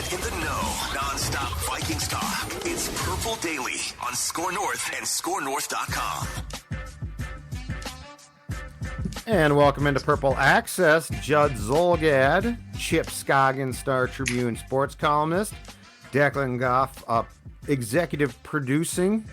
Get in the know. Non-stop Vikings talk. It's Purple Daily on Score North and ScoreNorth.com. And welcome into Purple Access. Judd Zolgad, Chip Scoggins, Star Tribune sports columnist. Declan Goff, executive producing,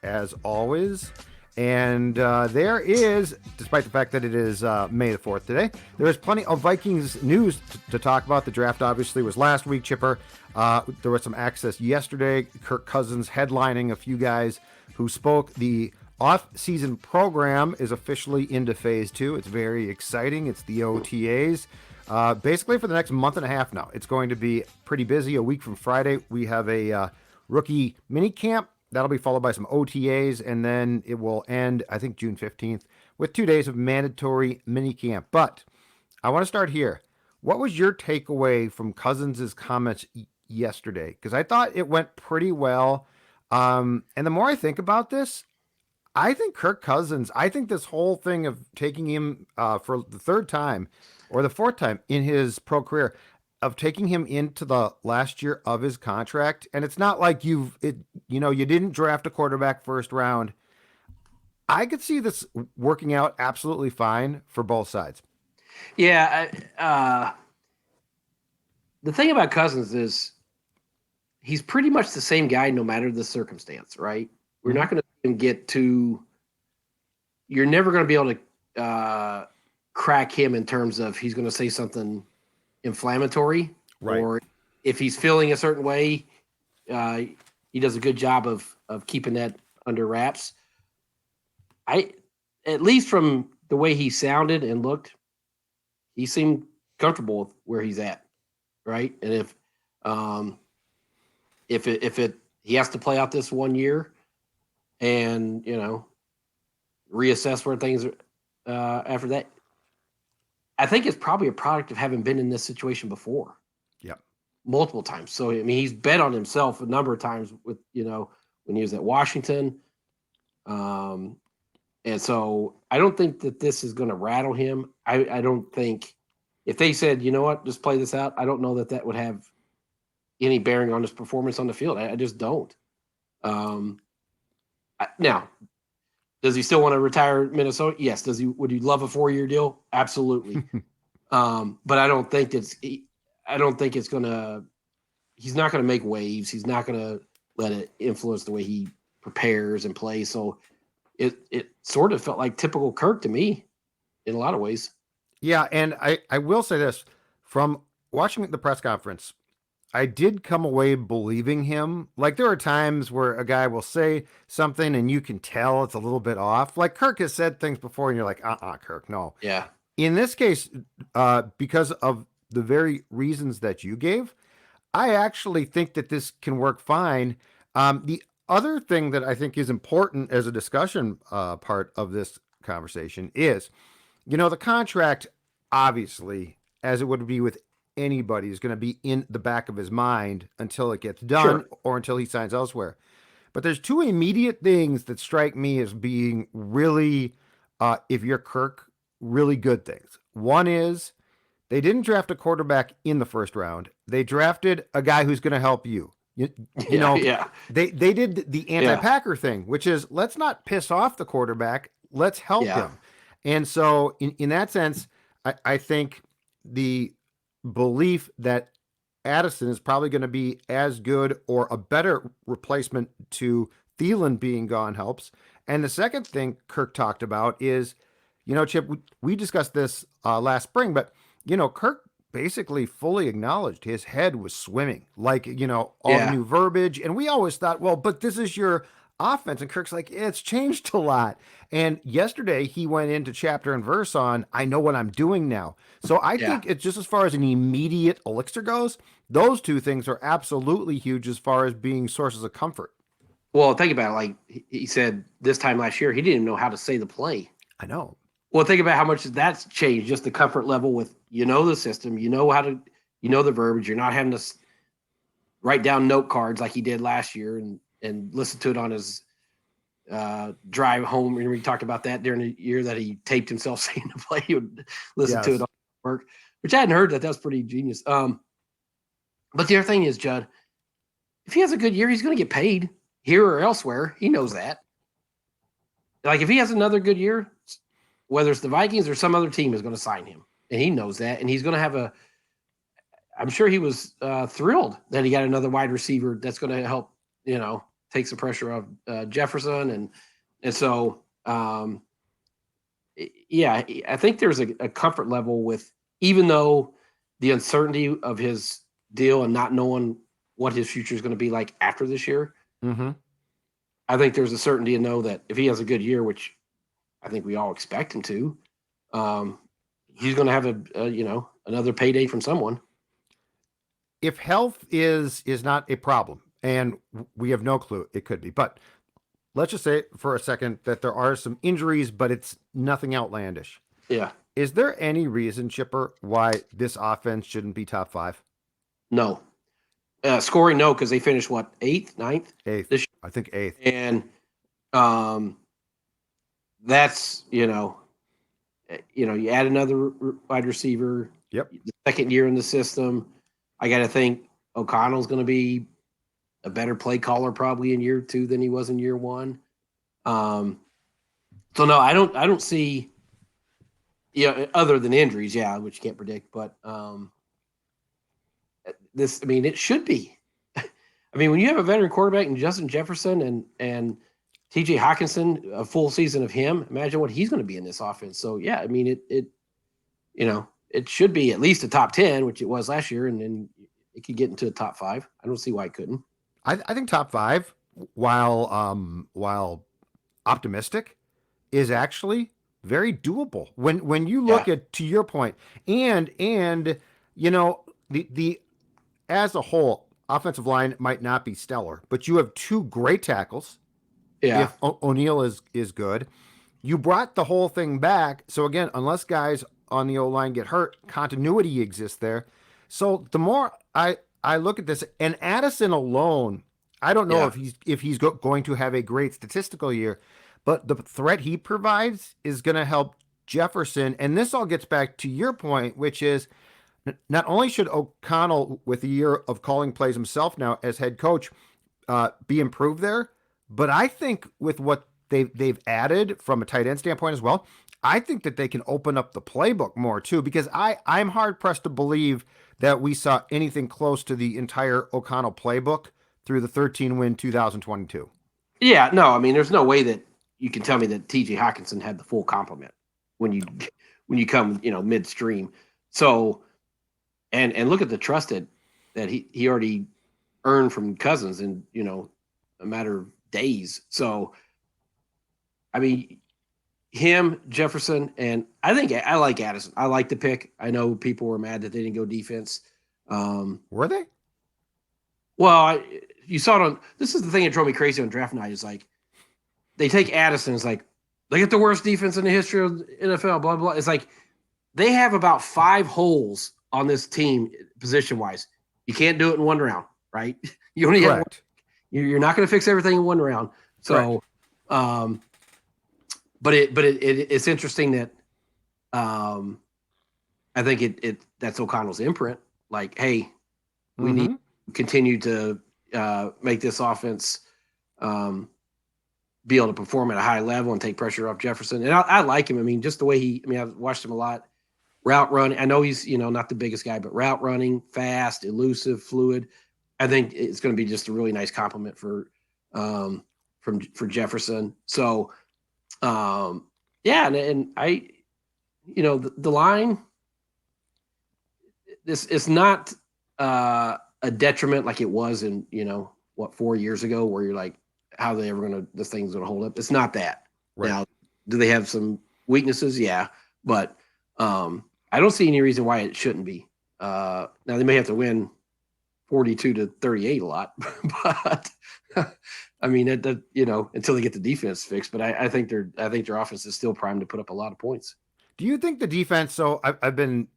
as always. And there is, despite the fact that it is May the 4th today, there is plenty of Vikings news to talk about. The draft obviously was last week, Chipper. There was some access yesterday. Kirk Cousins headlining a few guys who spoke. The off-season program is officially into phase 2. It's very exciting. It's the OTAs. Basically for the next month and a half now. It's going to be pretty busy. A week from Friday, we have a rookie mini camp. That'll be followed by some OTAs, and then it will end, I think, June 15th with 2 days of mandatory minicamp. But I want to start here. What was your takeaway from Cousins' comments yesterday? Because I thought it went pretty well. And the more I think about this, I think Kirk Cousins, I think this whole thing of taking him for the third time or the fourth time in his pro career, of taking him into the last year of his contract. And it's not like you didn't draft a quarterback first round. I could see this working out absolutely fine for both sides. Yeah. The thing about Cousins is he's pretty much the same guy no matter the circumstance, right? We're not going to get to – you're never going to be able to crack him in terms of he's going to say something – inflammatory, right? Or if he's feeling a certain way, he does a good job of keeping that under wraps. At least from the way he sounded and looked, he seemed comfortable with where he's at, right? And if he has to play out this 1 year and reassess where things are after that. I think it's probably a product of having been in this situation before. Yeah. Multiple times. So, I mean, he's bet on himself a number of times with, when he was at Washington. And so I don't think that this is going to rattle him. I don't think if they said, you know what, just play this out, I don't know that would have any bearing on his performance on the field. I just don't. Now, does he still want to retire Minnesota? Yes. Would he love a 4-year deal? Absolutely. But I don't think it's gonna. He's not gonna make waves. He's not gonna let it influence the way he prepares and plays. So it sort of felt like typical Kirk to me in a lot of ways. Yeah, and I will say this, from watching the press conference, I did come away believing him. Like, there are times where a guy will say something and you can tell it's a little bit off. Like, Kirk has said things before and you're like, Kirk, no. Yeah. In this case, because of the very reasons that you gave, I actually think that this can work fine. The other thing that I think is important as a discussion part of this conversation is, the contract, obviously, as it would be with anybody, is going to be in the back of his mind until it gets done. Sure. Or until he signs elsewhere. But there's two immediate things that strike me as being really, if you're Kirk, really good things. One is they didn't draft a quarterback in the first round. They drafted a guy who's going to help you. Yeah. They did the anti-Packer thing, which is, let's not piss off the quarterback. Let's help him. And so in that sense, I think the belief that Addison is probably going to be as good or a better replacement to Thielen being gone helps. And the second thing Kirk talked about is, Chip, we discussed this last spring, but, Kirk basically fully acknowledged his head was swimming, like, all the new verbiage. And we always thought, well, but this is your offense. And Kirk's like, it's changed a lot. And yesterday he went into chapter and verse on, I know what I'm doing now. So I think it's just as far as an immediate elixir goes, those two things are absolutely huge as far as being sources of comfort. Well, think about it. Like he said this time last year, he didn't even know how to say the play. I know. Well, think about how much that's changed, just the comfort level with, the system, the verbiage. You're not having to write down note cards like he did last year and listen to it on his drive home. Remember, he talked about that during the year that he taped himself saying the play. He would listen to it on work, which I hadn't heard that. That was pretty genius. But the other thing is, Judd, if he has a good year, he's going to get paid here or elsewhere. He knows that. Like if he has another good year, whether it's the Vikings or some other team is going to sign him, and he knows that, and he's going to have a. I'm sure he was thrilled that he got another wide receiver that's going to help, take some pressure off Jefferson, and so yeah, I think there's a comfort level with, even though the uncertainty of his deal and not knowing what his future is going to be like after this year. Mm-hmm. I think there's a certainty to know that if he has a good year, which I think we all expect him to, he's going to have another payday from someone. If health is not a problem, and we have no clue it could be, but let's just say for a second that there are some injuries, but it's nothing outlandish. Yeah. Is there any reason, Chipper, why this offense shouldn't be top 5? No. Scoring, no, because they finished what, 8th, 9th? 8th. I think 8th. And that's, you add another wide receiver. Yep. The second year in the system. I got to think O'Connell's going to be a better play caller probably in year 2 than he was in year 1. So no, I don't see, other than injuries, which you can't predict, but it should be. I mean, when you have a veteran quarterback in Justin Jefferson and TJ Hawkinson, a full season of him, imagine what he's going to be in this offense. So yeah, I mean, it should be at least a top 10, which it was last year, and then it could get into a top 5. I don't see why it couldn't. I think top 5, while optimistic, is actually very doable. When you look at, to your point, and the as a whole, offensive line might not be stellar, but you have 2 great tackles. Yeah. If O'Neal is good, you brought the whole thing back. So again, unless guys on the O-line get hurt, continuity exists there. So the more I look at this, and Addison alone, I don't know if he's going to have a great statistical year, but the threat he provides is going to help Jefferson. And this all gets back to your point, which is not only should O'Connell, with a year of calling plays himself now as head coach, be improved there, but I think with what they've added from a tight end standpoint as well, I think that they can open up the playbook more too, because I'm hard pressed to believe that we saw anything close to the entire O'Connell playbook through the 13-win 2022. Yeah, no, I mean, there's no way that you can tell me that TJ Hawkinson had the full complement when you come, midstream. So, and look at the trust that he already earned from Cousins in, a matter of days. So, I mean, him, Jefferson, and I think I like Addison. I like the pick. I know people were mad that they didn't go defense. Were they? Well, you saw it on. This is the thing that drove me crazy on draft night. Is like they take Addison. It's like they get the worst defense in the history of the NFL. Blah blah. It's like they have about 5 holes on this team position wise. You can't do it in one round, right? You only have one. You're not going to fix everything in one round. So, but it's interesting that I think that's O'Connell's imprint. Like, hey, we need to continue to make this offense be able to perform at a high level and take pressure off Jefferson. And I like him. I mean, just the way I've watched him a lot. Route running. I know he's, not the biggest guy, but route running, fast, elusive, fluid. I think it's going to be just a really nice compliment for Jefferson. So, and I, the line, this is not a detriment like it was in, 4 years ago, where you're like, how are they ever this thing's going to hold up? It's not that. Right. Now, do they have some weaknesses? Yeah. But I don't see any reason why it shouldn't be. Now they may have to win 42-38 a lot, but I mean, until they get the defense fixed. But I think their offense is still primed to put up a lot of points. Do you think the defense? So I've been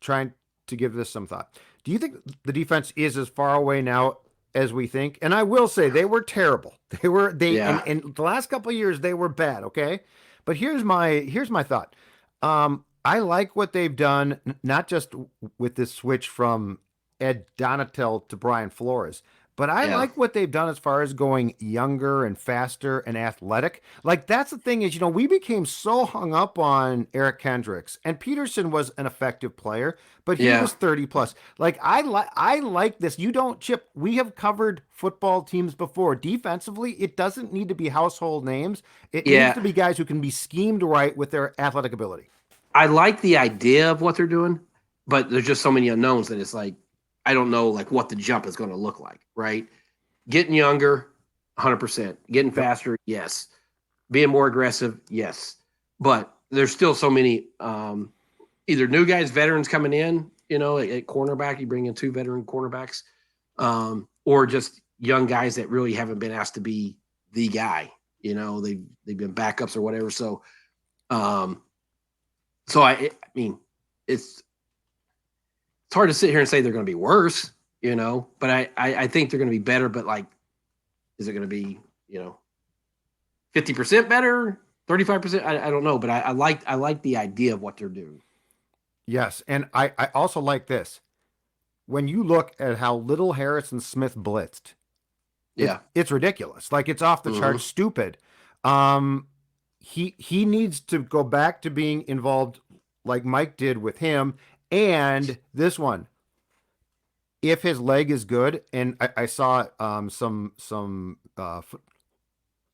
trying to give this some thought. Do you think the defense is as far away now as we think? And I will say they were terrible. And the last couple of years they were bad. Okay, but here's my thought. I like what they've done, not just with this switch from Ed Donatel to Brian Flores. But I Yeah. like what they've done as far as going younger and faster and athletic. Like that's the thing is, we became so hung up on Eric Kendricks, and Peterson was an effective player, but he Yeah. was 30 plus. Like I like this. You don't Chip. We have covered football teams before. Defensively, it doesn't need to be household names. It needs Yeah. to be guys who can be schemed right with their athletic ability. I like the idea of what they're doing, but there's just so many unknowns that it's like I don't know like what the jump is going to look like, right? Getting younger, 100%. Getting Yep. faster, yes. Being more aggressive, yes. But there's still so many either new guys, veterans coming in, at cornerback, you bring in 2 veteran cornerbacks, or just young guys that really haven't been asked to be the guy. They've been backups or whatever. So I mean, it's hard to sit here and say they're going to be worse, but I think they're going to be better. But like, is it going to be 50% better, 35%? I don't know, but I like the idea of what they're doing. Yes, and I also like this. When you look at how little Harrison Smith blitzed, Yeah, it's ridiculous. Like it's off the charts stupid. He needs to go back to being involved like Mike did with him. And this one, if his leg is good, and I saw some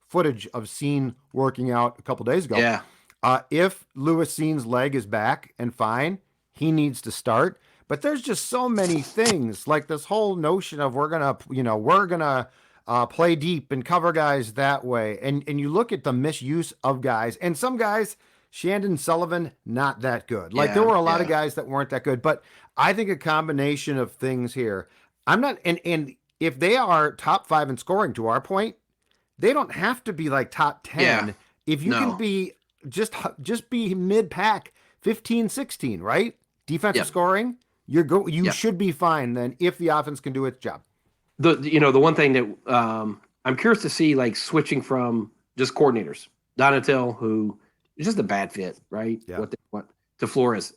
footage of Scene working out a couple days ago. yeah, If Lewis Scene's leg is back and fine, he needs to start. But there's just so many things, like this whole notion of we're gonna play deep and cover guys that way, and you look at the misuse of guys, and some guys, Shandon Sullivan, not that good. Like there were a lot of guys that weren't that good, but I think a combination of things here. I'm not, and if they are top 5 in scoring, to our point, they don't have to be like top 10. Yeah. If you can No. be just be mid pack, 15, 16, right? Defensive Yep. scoring, you Yep. should be fine then if the offense can do its job. The one thing that I'm curious to see, like switching from just coordinators, Donatel, who is just a bad fit, right? Yeah. What they want to Flores.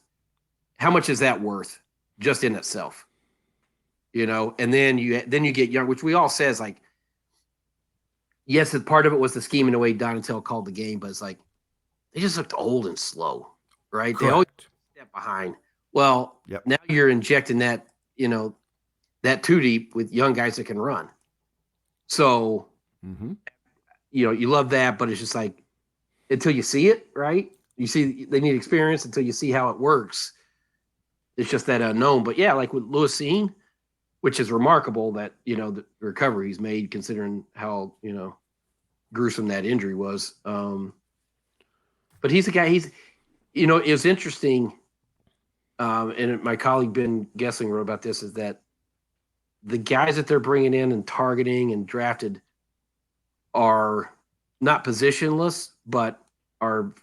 How much is that worth just in itself? And then you get young, which we all says like, yes, part of it was the scheme in the way Donatel called the game, but it's like they just looked old and slow, right? Correct. They always step behind. Well, Yep. Now you're injecting that, that 2 deep with young guys that can run. So, you love that, but it's just like until you see it, right? You see they need experience until you see how it works. It's just that unknown. But yeah, like with Lewis Seen, which is remarkable that, the recovery he's made considering how, gruesome that injury was. But he's a guy, it was interesting. And my colleague Ben Gessling wrote about this, is that the guys that they're bringing in and targeting and drafted are not positionless, but are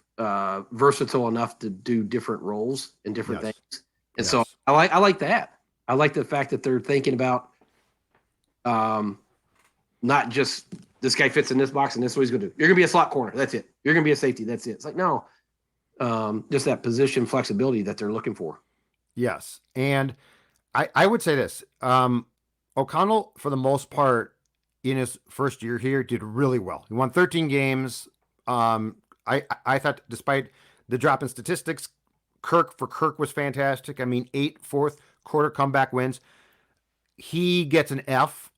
versatile enough to do different roles and different Yes. things. And so I like that. I like the fact that they're thinking about not just this guy fits in this box and this is what he's going to do. You're going to be a slot corner. That's it. You're going to be a safety. That's it. It's like, no, just that position flexibility that they're looking for. Yes. And I would say this. O'Connell, for the most part, in his first year here, did really well. He won 13 games. I thought, despite the drop in statistics, Kirk was fantastic. I mean, 8 fourth quarter comeback wins. He gets an F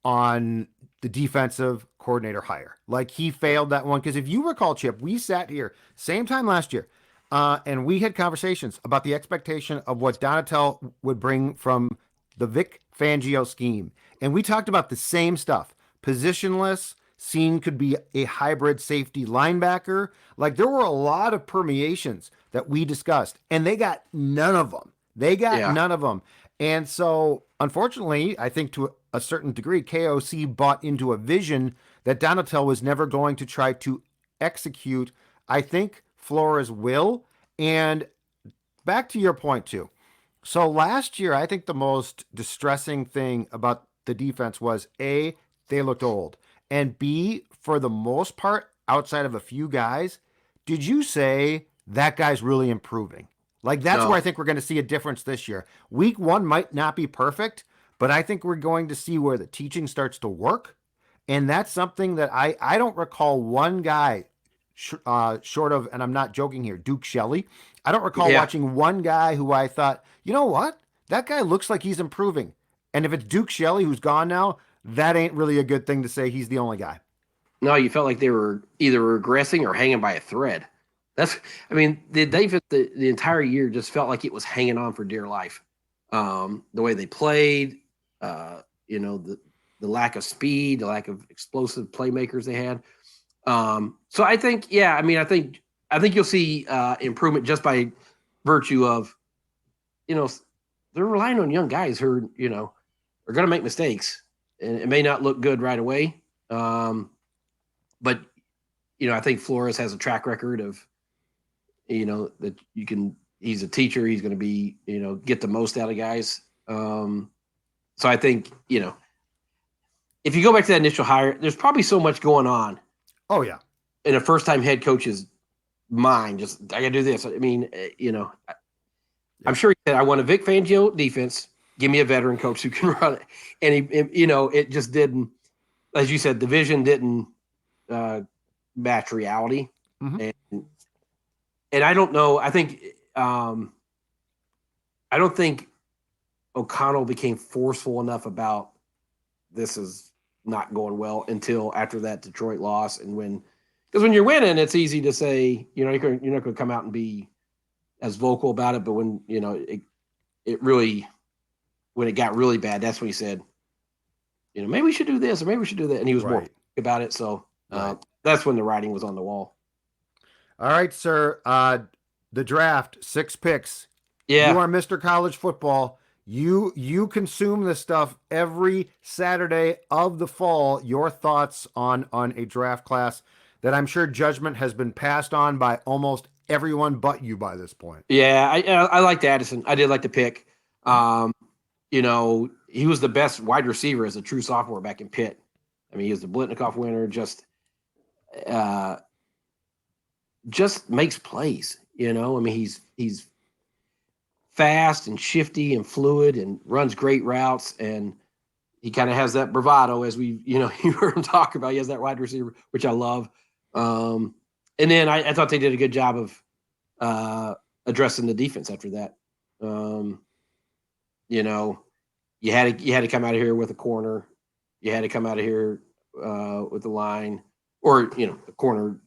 on the defensive coordinator hire. Like he failed that one. Because if you recall, Chip, we sat here same time last year, and we had conversations about the expectation of what Donatel would bring from the Vic Fangio scheme. And we talked about the same stuff. Positionless, Scene could be a hybrid safety linebacker. Like there were a lot of permeations that we discussed, and they got none of them. None of them. And so, unfortunately, I think to a certain degree, KOC bought into a vision that Donatel was never going to try to execute. I think Flores will. And back to your point, too. So last year, I think the most distressing thing about the defense was A, they looked old. And B, for the most part, outside of a few guys, did you say that guy's really improving? Like, that's No. where I think we're going to see a difference this year. Week 1 might not be perfect, but I think we're going to see where the teaching starts to work. And that's something that I don't recall one guy short of, and I'm not joking here, Duke Shelley. I don't recall Yeah. watching one guy who I thought, you know what? That guy looks like he's improving. And if it's Duke Shelley who's gone now, that ain't really a good thing to say he's the only guy. No, you felt like they were either regressing or hanging by a thread. That's, I mean, the entire year just felt like it was hanging on for dear life. The way they played, the lack of speed, the lack of explosive playmakers they had. So I think, yeah, I think you'll see improvement just by virtue of, they're relying on young guys who are going to make mistakes, and it may not look good right away. But I think Flores has a track record of, that he's a teacher. He's going to be, get the most out of guys. So I think, if you go back to that initial hire, there's probably so much going on. Oh, yeah. In a first-time head coach's mind, just, I got to do this. I mean, I'm sure he said, I want a Vic Fangio defense. Give me a veteran coach who can run it. And it just didn't, as you said, the vision didn't match reality. Mm-hmm. And I don't know. I don't think O'Connell became forceful enough about this is not going well until after that Detroit loss. And because when you're winning, it's easy to say, you're not going to come out and be as vocal about it. But when, it really, when it got really bad, that's when he said, maybe we should do this or maybe we should do that. And he was more about it. So that's when the writing was on the wall. All right, sir. The draft, 6 picks. Yeah. You are Mr. College Football. You consume this stuff every Saturday of the fall. Your thoughts on a draft class that I'm sure judgment has been passed on by almost everyone but you by this point. Yeah, I liked Addison. I did like the pick. He was the best wide receiver as a true sophomore back in Pitt. I mean, he was the Blitnikoff winner. Just makes plays. I mean, he's fast and shifty and fluid and runs great routes, and he kind of has that bravado, as we you heard him talk about. He has that wide receiver, which I love. And then I thought they did a good job of addressing the defense after that. You had to come out of here with a corner. You had to come out of here with the line, or the corner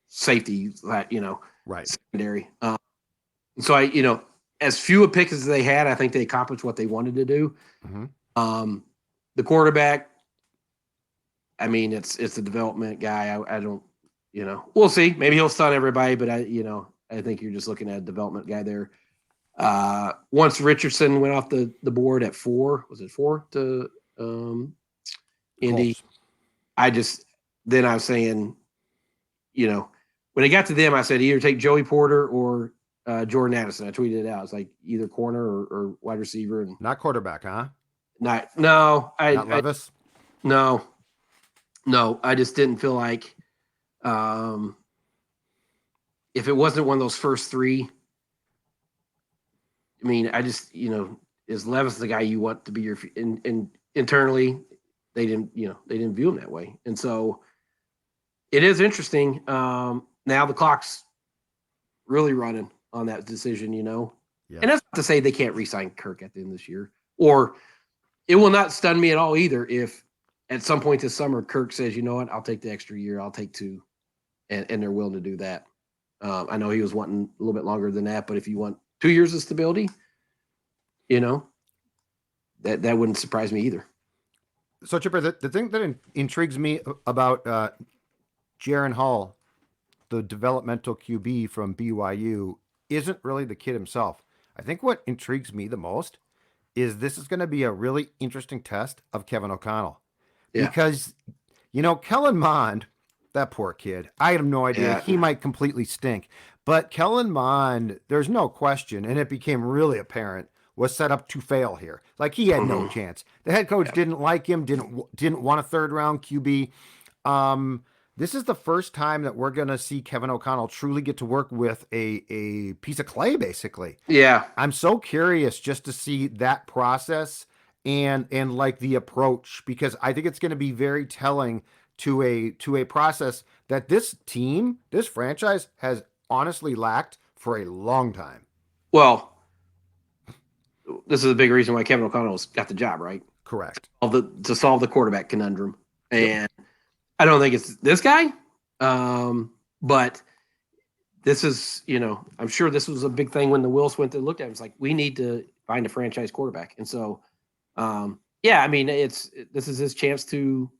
safety, right, secondary. So as few a pick as they had, I think they accomplished what they wanted to do. Mm-hmm. The quarterback, I mean, it's a development guy. I don't, we'll see. Maybe he'll stun everybody, but I think you're just looking at a development guy there. Once Richardson went off the board at 4, was it 4 to Indy? Colts. Then I was saying, when it got to them, I said either take Joey Porter or Jordan Addison. I tweeted it out. It's like either corner or wide receiver, and not quarterback, huh? Not Levis. No. I just didn't feel like if it wasn't one of those first 3. I mean, I just is Levis the guy you want to be your and internally they didn't view him that way, and so it is interesting. Now the clock's really running on that decision, Yeah. And that's not to say they can't re-sign Kirk at the end of this year, or it will not stun me at all either if at some point this summer Kirk says, you know what, I'll take the extra year, I'll take 2, and they're willing to do that. I know he was wanting a little bit longer than that, but if you want 2 years of stability, that wouldn't surprise me either. So, Chipper, the thing that intrigues me about Jaron Hall, the developmental QB from BYU, isn't really the kid himself. I think what intrigues me the most is this is going to be a really interesting test of Kevin O'Connell. Yeah. Because, Kellen Mond, that poor kid, I have no idea. Yeah. He might completely stink. But Kellen Mond, there's no question, and it became really apparent, was set up to fail here. Like, he had no chance. The head coach didn't like him, didn't want a 3rd-round QB. this is the first time that we're going to see Kevin O'Connell truly get to work with a piece of clay, basically. Yeah. I'm so curious just to see that process and like the approach, because I think it's going to be very telling to a process that this team, this franchise has honestly lacked for a long time. Well, this is a big reason why Kevin O'Connell's got the job, right? Correct. To solve the quarterback conundrum. Yep. And I don't think it's this guy, but this is, I'm sure this was a big thing when the Wills went to look at it. It's like, we need to find a franchise quarterback. And so, yeah, I mean, this is his chance to,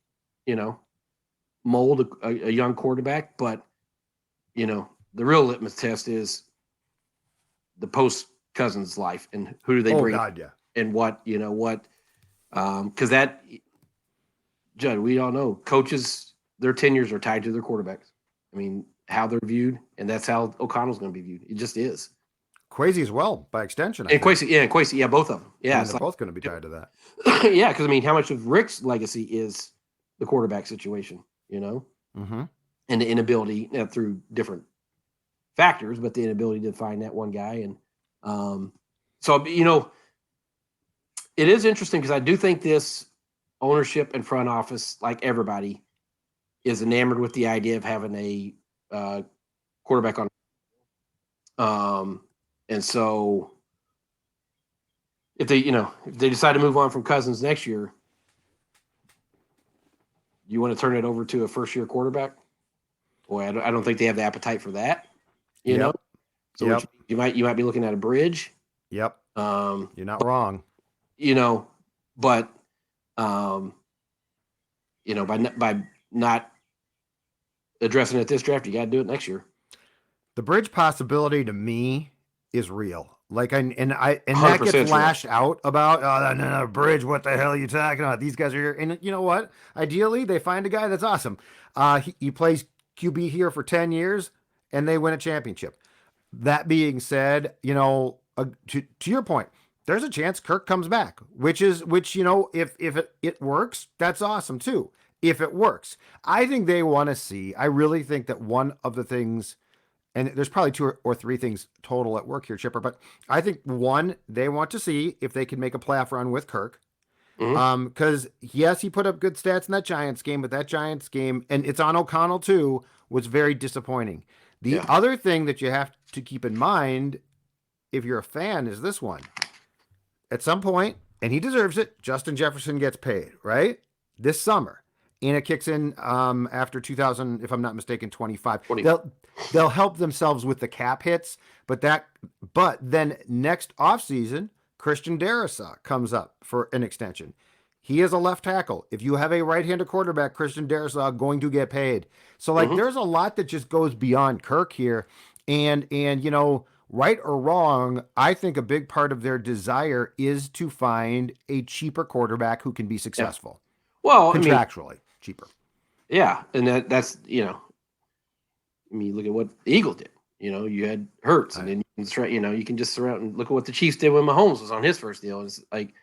mold a young quarterback. But, the real litmus test is the post Cousins life and who do they bring God, yeah. and what, because that, Judd, we all know coaches, their tenures are tied to their quarterbacks. I mean, how they're viewed, and that's how O'Connell's going to be viewed. It just is. Kwesi as well, by extension. And Kwesi, both of them. Yeah, they're both going to be tied to that. Yeah, because I mean, how much of Rick's legacy is the quarterback situation, Mm-hmm. and the inability through different factors, but the inability to find that one guy, and so it is interesting because I do think this ownership and front office, like everybody, is enamored with the idea of having a quarterback on. And so if they decide to move on from Cousins next year, you want to turn it over to a first-year quarterback? Boy, I don't think they have the appetite for that. You know, so you might be looking at a bridge. Yep. You're not wrong. But by not addressing it this draft, you got to do it next year. The bridge possibility to me is real. Like that gets lashed out about. Oh, no, bridge. What the hell are you talking about? These guys are here, and you know what? Ideally, they find a guy that's awesome. He plays QB here for 10 years, and they win a championship. That being said, to your point, there's a chance Kirk comes back, which if it works, that's awesome too. If it works, I think they want to see. I really think that one of the things. And there's probably two or three things total at work here, Chipper. But I think one, they want to see if they can make a playoff run with Kirk. Because yes, he put up good stats in that Giants game, but that Giants game, and it's on O'Connell too, was very disappointing. The other thing that you have to keep in mind, if you're a fan, is this one. At some point, and he deserves it, Justin Jefferson gets paid, right? This summer. And it kicks in after 2000, if I'm not mistaken, 25. They'll help themselves with the cap hits, but then next offseason, Christian Darrisaw comes up for an extension. He is a left tackle. If you have a right-handed quarterback, Christian Darrisaw going to get paid. So there's a lot that just goes beyond Kirk here, and right or wrong, I think a big part of their desire is to find a cheaper quarterback who can be successful. Yeah. Well, contractually cheaper. Yeah, and that's look at what the Eagles did. You had Hurts, and then you can just surround and look at what the Chiefs did when Mahomes was on his first deal. It's like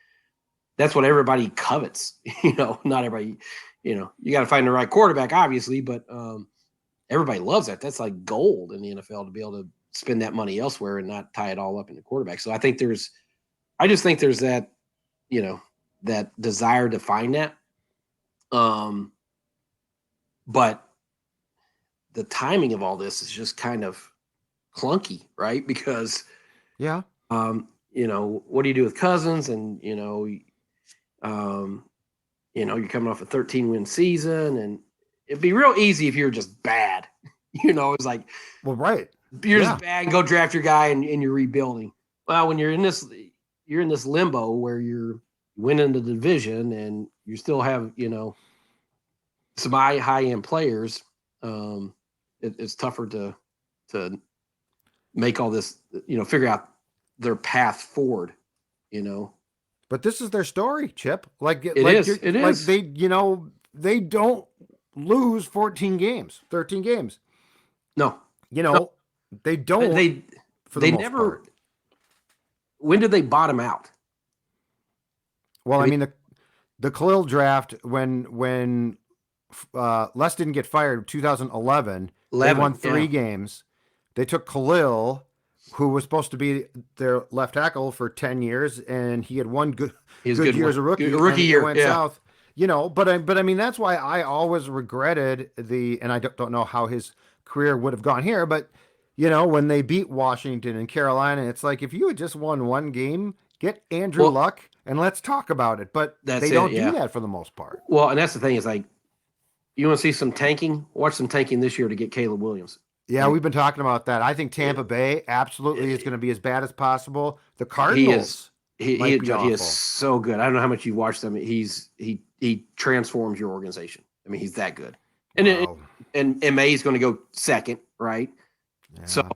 that's what everybody covets. Not everybody. You got to find the right quarterback, obviously, but everybody loves that. That's like gold in the NFL to be able to spend that money elsewhere and not tie it all up in the quarterback. So I just think there's that, that desire to find that. But the timing of all this is just kind of clunky, right? Because, what do you do with Cousins? And, you're coming off a 13-win season, and it'd be real easy if you're just bad. It's like, well, right. You're just bad, go draft your guy and you're rebuilding. Well, when you're in this limbo where you're winning the division and you still have, some high-end players, it's tougher to make all this, figure out their path forward, But this is their story, Chip. It is. They don't lose 13 games. No. They don't. They never. Part. When did they bottom out? Well, the Khalil draft when Les didn't get fired in 2011. They 11, won 3 yeah. games. They took Khalil, who was supposed to be their left tackle for 10 years, and he had one good year as a rookie. Rookie and year, it went south. But I mean, that's why I always regretted and I don't know how his career would have gone here, but when they beat Washington and Carolina, it's like, if you had just won one game, get Andrew Luck and let's talk about it. But they don't do that for the most part. Well, and that's the thing is, like, you want to see some tanking? Watch some tanking this year to get Caleb Williams. Yeah, we've been talking about that. I think Tampa Bay absolutely is going to be as bad as possible. The Cardinals, he is so good. I don't know how much you watched them. He transforms your organization. I mean, he's that good. And MA is going to go second, right? Yeah. So,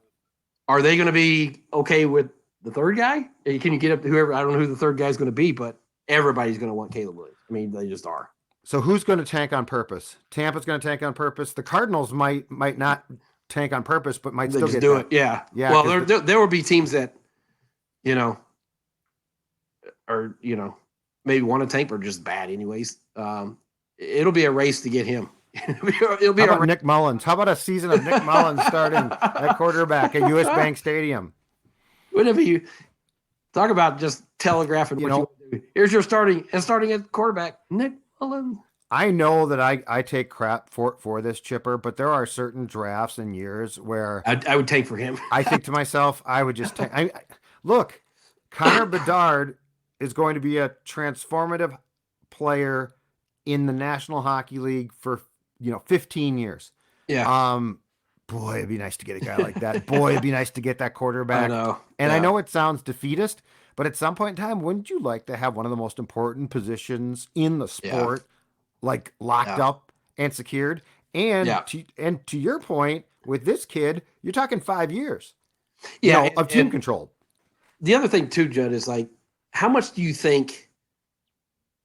are they going to be okay with the third guy? Can you get up to whoever? I don't know who the third guy is going to be, but everybody's going to want Caleb Williams. I mean, they just are. So, who's going to tank on purpose? Tampa's going to tank on purpose. The Cardinals might not tank on purpose, but might still do it. Yeah. Well, there will be teams that, are maybe want to tank, but just bad anyways. It'll be a race to get him. It'll be How about Nick Mullens? How about a season of Nick Mullens starting at quarterback at US Bank Stadium? Whenever you talk about just telegraphing, what you want to do. Here's your starting at quarterback, Nick Mullens. I know that I take crap for this, Chipper, but there are certain drafts and years where I would tank for him. I think to myself, I would just tank. Look, Connor Bedard is going to be a transformative player in the National Hockey League for 15 years. Yeah. Boy, it'd be nice to get a guy like that. Boy, it'd be nice to get that quarterback. I know. And I know it sounds defeatist, but at some point in time, wouldn't you like to have one of the most important positions in the sport, like locked up and secured? And to your point, with this kid, you're talking 5 years. Of team controlled. The other thing too, Judd, is like, how much do you think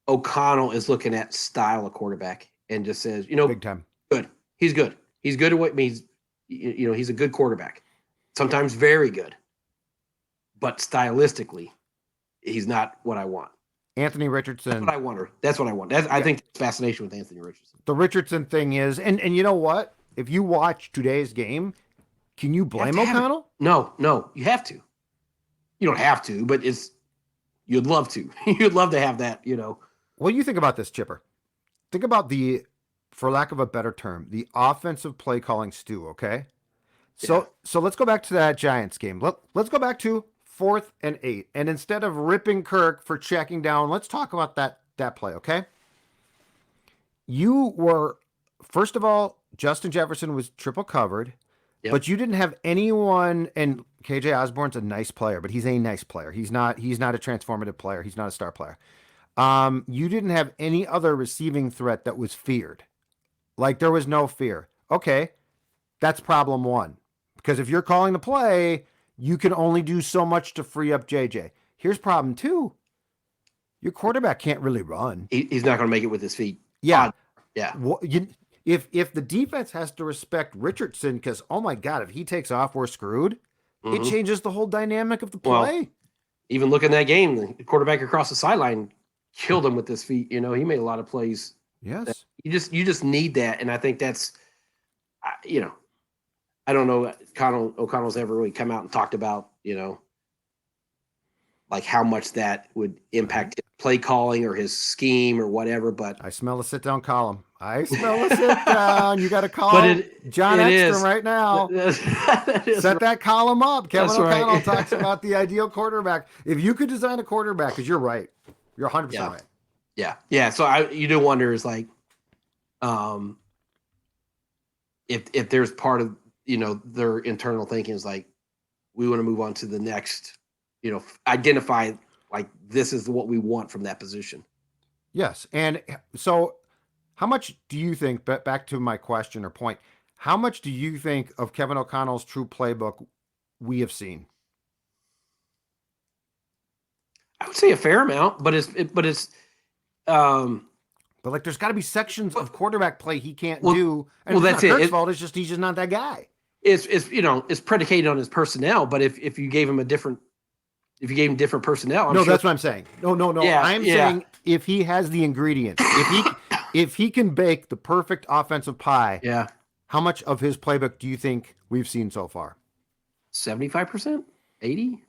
O'Connell is looking at style of quarterback and just says, big time, good. He's good. He's good at what means. He's a good quarterback. Sometimes very good, but stylistically, he's not what I want. Anthony Richardson. That's what I want. I think that's fascination with Anthony Richardson. The Richardson thing is, and you know what? If you watch today's game, can you blame O'Connell? No, you have to. You don't have to, but you'd love to. You'd love to have that, Well, you think about this, Chipper. Think about for lack of a better term, the offensive play calling stew, okay? So let's go back to that Giants game. Let's go back to 4th and 8. And instead of ripping Kirk for checking down, let's talk about that play, okay? You were, first of all, Justin Jefferson was triple covered, but you didn't have anyone, and KJ Osborne's a nice player, but he's a nice player. He's not a transformative player. He's not a star player. You didn't have any other receiving threat that was feared. Like, there was no fear. Okay, that's problem 1. Because if you're calling the play, you can only do so much to free up JJ. Here's problem 2. Your quarterback can't really run. He's not going to make it with his feet. Yeah. If the defense has to respect Richardson, because, oh my God, if he takes off, we're screwed, it changes the whole dynamic of the play. Well, even look in that game, the quarterback across the sideline killed him with his feet. He made a lot of plays. Yes. You just need that. And I think that's, I don't know, O'Connell's ever really come out and talked about, like how much that would impact his play calling or his scheme or whatever. But I smell a sit-down column. I smell a sit-down. You got to call John Ekstrom right now. Set that column up. Kevin O'Connell talks about the ideal quarterback. If you could design a quarterback, because you're right. You're 100% right. Yeah. So you do wonder is like, if there's part of, their internal thinking is like, we want to move on to the next, identify like this is what we want from that position. Yes. And so how much do you think, back to my question or point, how much do you think of Kevin O'Connell's true playbook we have seen? I would say a fair amount, but like there's got to be sections of quarterback play he can't do. And that's Kirk's fault. It's just he's just not that guy. It's predicated on his personnel. But if you gave him different personnel, that's what I'm saying. No. Yeah, I'm saying if he has the ingredients, if he can bake the perfect offensive pie, Yeah. how much of his playbook do you think we've seen so far? 75%? 80?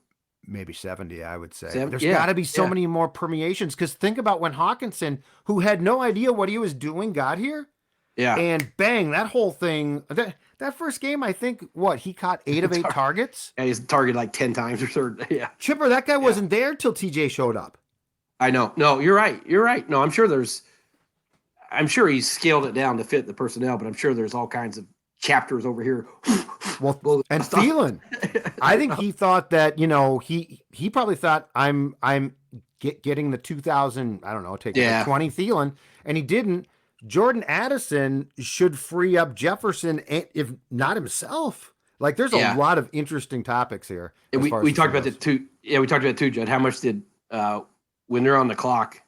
Maybe 70, I would say. There's Yeah, got to be so yeah. many more permeations, because think about when Hawkinson, who had no idea what he was doing, got here. Yeah. And bang, that whole thing, that first game, I think, he caught 8 of 8 targets? And he's targeted like 10 times or so. Yeah. Chipper, that guy wasn't there till TJ showed up. I know. No, you're right. You're right. No, I'm sure he's scaled it down to fit the personnel, but I'm sure there's all kinds of chapters over here. Well, and Thielen, I think he thought that, he probably thought I'm getting the 2000, I don't know, take 20 Thielen, and he didn't. Jordan Addison should free up Jefferson, if not himself. Like, there's a lot of interesting topics here. And we talked about that too. Yeah, we talked about it too, Judd. How much did when they're on the clock,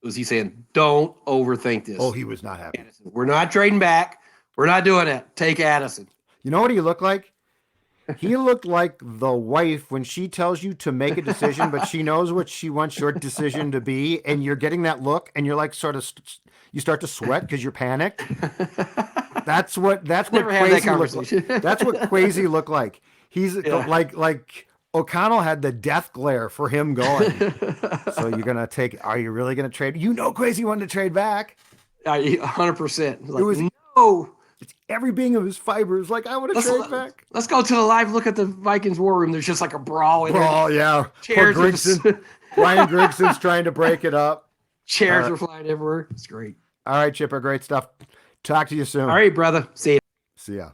was he saying, don't overthink this? Oh, he was not happy. Addison, we're not trading back. We're not doing it. Take Addison. You know what he looked like? He looked like the wife when she tells you to make a decision, but she knows what she wants your decision to be, and you're getting that look, and you're like you start to sweat because you're panicked. That's what Crazy looked like. That's what Crazy looked like. He's like O'Connell had the death glare for him going. So are you really gonna trade? Crazy wanted to trade back. 100%. Like, it was no. It's every being of his fibers. Like, I want to trade back. Let's go to the live look at the Vikings war room. There's just like a brawl in there. Oh, yeah. Chairs. Poor Grigson. Ryan Grigson's trying to break it up. Chairs are flying everywhere. It's great. All right, Chipper. Great stuff. Talk to you soon. All right, brother. See ya. See ya.